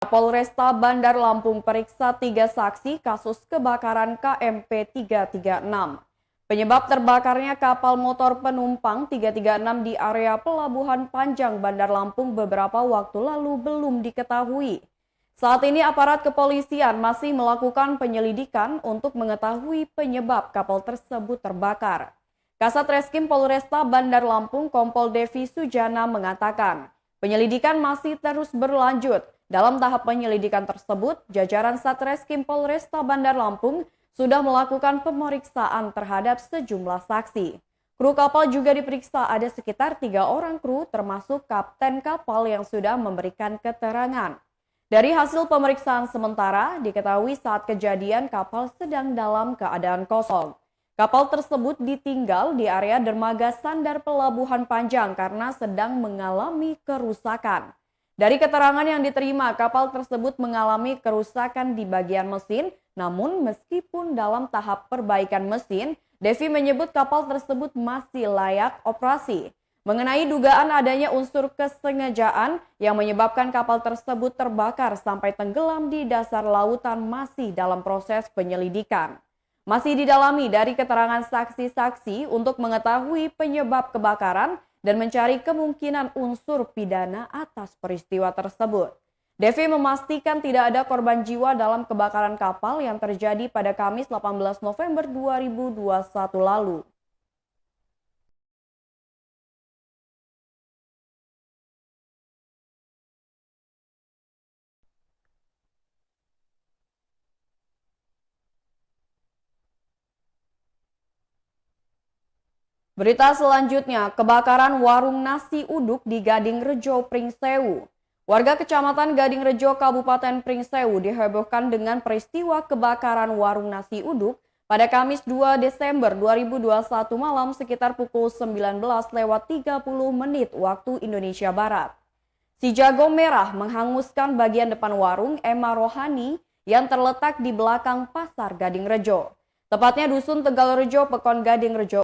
Polresta Bandar Lampung periksa 3 saksi kasus kebakaran KMP 336. Penyebab terbakarnya kapal motor penumpang 336 di area Pelabuhan Panjang Bandar Lampung beberapa waktu lalu belum diketahui. Saat ini aparat kepolisian masih melakukan penyelidikan untuk mengetahui penyebab kapal tersebut terbakar. Kasat Reskrim Polresta Bandar Lampung Kompol Devi Sujana mengatakan, penyelidikan masih terus berlanjut. Dalam tahap penyelidikan tersebut, jajaran Satreskrim Polresta Bandar Lampung sudah melakukan pemeriksaan terhadap sejumlah saksi. Kru kapal juga diperiksa, ada sekitar 3 orang kru termasuk kapten kapal yang sudah memberikan keterangan. Dari hasil pemeriksaan sementara, diketahui saat kejadian kapal sedang dalam keadaan kosong. Kapal tersebut ditinggal di area dermaga Sandar Pelabuhan Panjang karena sedang mengalami kerusakan. Dari keterangan yang diterima, kapal tersebut mengalami kerusakan di bagian mesin, namun meskipun dalam tahap perbaikan mesin, Devi menyebut kapal tersebut masih layak operasi. Mengenai dugaan adanya unsur kesengajaan yang menyebabkan kapal tersebut terbakar sampai tenggelam di dasar lautan masih dalam proses penyelidikan. Masih didalami dari keterangan saksi-saksi untuk mengetahui penyebab kebakaran dan mencari kemungkinan unsur pidana atas peristiwa tersebut. Devi memastikan tidak ada korban jiwa dalam kebakaran kapal yang terjadi pada Kamis 18 November 2021 lalu. Berita selanjutnya, kebakaran warung nasi uduk di Gading Rejo, Pringsewu. Warga Kecamatan Gading Rejo, Kabupaten Pringsewu dihebohkan dengan peristiwa kebakaran warung nasi uduk pada Kamis 2 Desember 2021 malam sekitar pukul 19:30 waktu Indonesia Barat. Si jago merah menghanguskan bagian depan warung Emma Rohani yang terletak di belakang Pasar Gading Rejo. Tepatnya Dusun Tegal Rejo, Pekon Gading Rejo